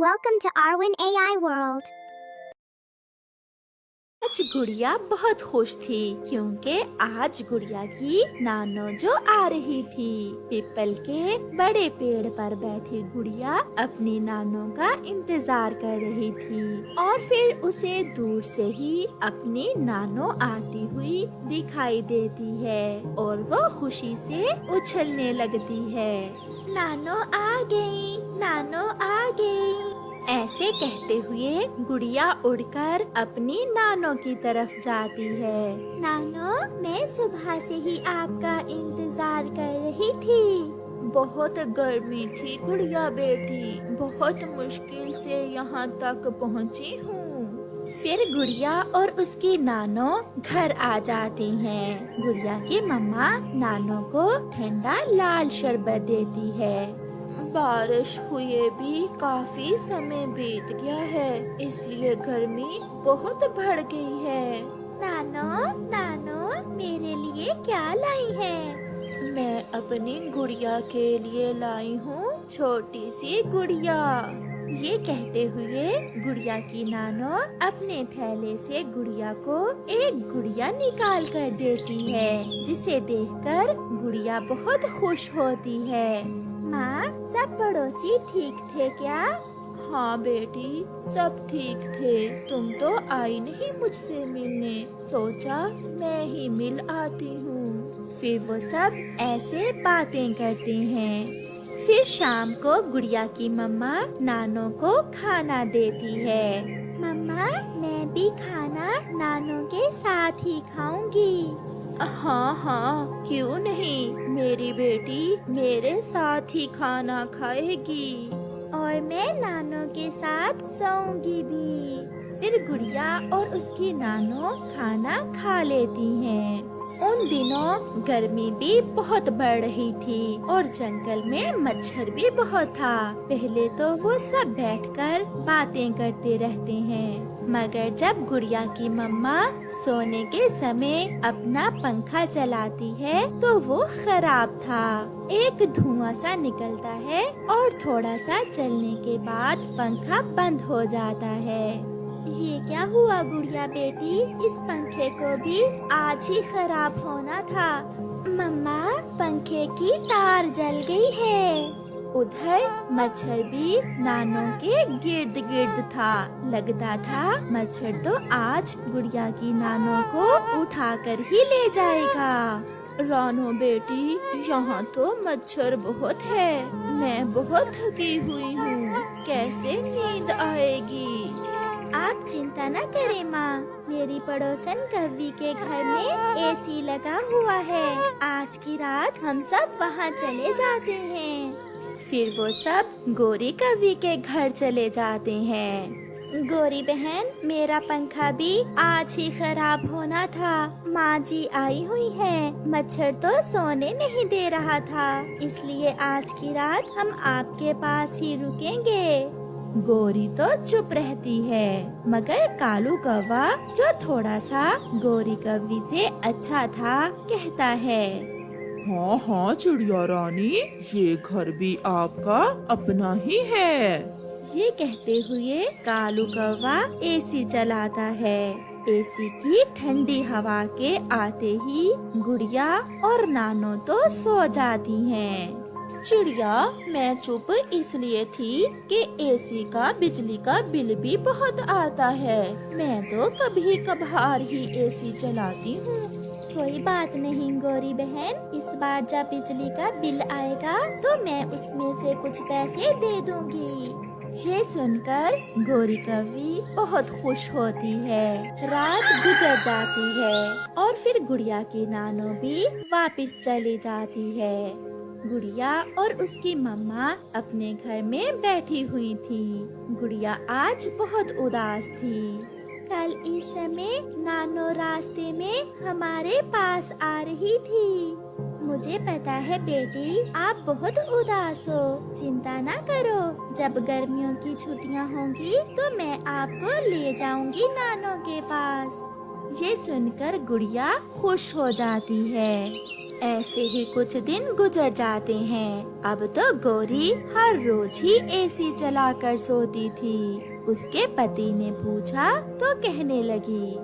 Welcome to Arwin AI World. आज गुड़िया बहुत खुश थी क्योंकि आज गुड़िया की नानो जो आ रही थी। पीपल के बड़े पेड़ पर बैठी गुड़िया अपनी नानो का इंतजार कर रही थी और फिर उसे दूर से ही अपनी नानो आती हुई दिखाई देती है और वो खुशी से उछलने लगती है। नानो आ गई, नानो आ गई। ऐसे कहते हुए गुड़िया उड़कर अपनी नानो की तरफ जाती है। नानो, मैं सुबह से ही आपका इंतजार कर रही थी। बहुत गर्मी थी गुड़िया बेटी, बहुत मुश्किल से यहाँ तक पहुँची हूँ। फिर गुड़िया और उसकी नानो घर आ जाती हैं। गुड़िया की मम्मा नानो को ठंडा लाल शरबत देती है। बारिश हुए भी काफी समय बीत गया है, इसलिए गर्मी बहुत बढ़ गई है। नानो, नानो, मेरे लिए क्या लाई है? मैं अपनी गुड़िया के लिए लाई हूँ छोटी सी गुड़िया। ये कहते हुए गुड़िया की नानो अपने थैले से गुड़िया को एक गुड़िया निकाल कर देती है, जिसे देखकर गुड़िया बहुत खुश होती है। माँ, सब पड़ोसी ठीक थे क्या? हाँ बेटी, सब ठीक थे। तुम तो आई नहीं मुझसे मिलने, सोचा मैं ही मिल आती हूँ। फिर वो सब ऐसे बातें करते हैं। फिर शाम को गुड़िया की मम्मा नानो को खाना देती है। मम्मा, मैं भी खाना नानो के साथ ही खाऊंगी। हाँ हाँ, क्यों नहीं, मेरी बेटी मेरे साथ ही खाना खाएगी और मैं नानो के साथ सोऊंगी भी। फिर गुड़िया और उसकी नानो खाना खा लेती हैं। उन दिनों गर्मी भी बहुत बढ़ रही थी और जंगल में मच्छर भी बहुत था। पहले तो वो सब बैठकर बातें करते रहते हैं, मगर जब गुड़िया की मम्मा सोने के समय अपना पंखा चलाती है तो वो खराब था। एक धुआं सा निकलता है और थोड़ा सा चलने के बाद पंखा बंद हो जाता है। ये क्या हुआ गुड़िया बेटी, इस पंखे को भी आज ही खराब होना था। मम्मा, पंखे की तार जल गई है। उधर मच्छर भी नानो के गिर्द गिर्द था। लगता था मच्छर तो आज गुड़िया की नानो को उठाकर ही ले जाएगा। रानो बेटी, यहाँ तो मच्छर बहुत है, मैं बहुत थकी हुई हूँ, कैसे नींद आएगी? आप चिंता न करें माँ, मेरी पड़ोसन कव्वी के घर में एसी लगा हुआ है। आज की रात हम सब वहाँ चले जाते हैं। फिर वो सब गोरी कव्वी के घर चले जाते हैं। गोरी बहन, मेरा पंखा भी आज ही खराब होना था। माँ जी आई हुई है, मच्छर तो सोने नहीं दे रहा था, इसलिए आज की रात हम आपके पास ही रुकेंगे। गोरी तो चुप रहती है, मगर कालू कौवा जो थोड़ा सा गोरी कव्वी से अच्छा था कहता है, हाँ हाँ चिड़िया रानी, ये घर भी आपका अपना ही है। ये कहते हुए कालू कौवा एसी चलाता है। एसी की ठंडी हवा के आते ही गुड़िया और नानो तो सो जाती हैं। चिड़िया, मैं चुप इसलिए थी कि एसी का बिजली का बिल भी बहुत आता है। मैं तो कभी कभार ही एसी चलाती हूँ। कोई बात नहीं गोरी बहन, इस बार जब बिजली का बिल आएगा तो मैं उसमें से कुछ पैसे दे दूंगी। ये सुनकर गोरी कव्वी बहुत खुश होती है। रात गुजर जाती है और फिर गुड़िया की नानो भी वापस चली जाती है। गुड़िया और उसकी मम्मा अपने घर में बैठी हुई थी। गुड़िया आज बहुत उदास थी। कल इस समय नानो रास्ते में हमारे पास आ रही थी। मुझे पता है बेटी, आप बहुत उदास हो, चिंता ना करो। जब गर्मियों की छुट्टियां होंगी तो मैं आपको ले जाऊंगी नानो के पास। ये सुनकर गुड़िया खुश हो जाती है। ऐसे ही कुछ दिन गुजर जाते हैं। अब तो गौरी हर रोज ही एसी चलाकर सोती थी। उसके पति ने पूछा तो कहने लगी,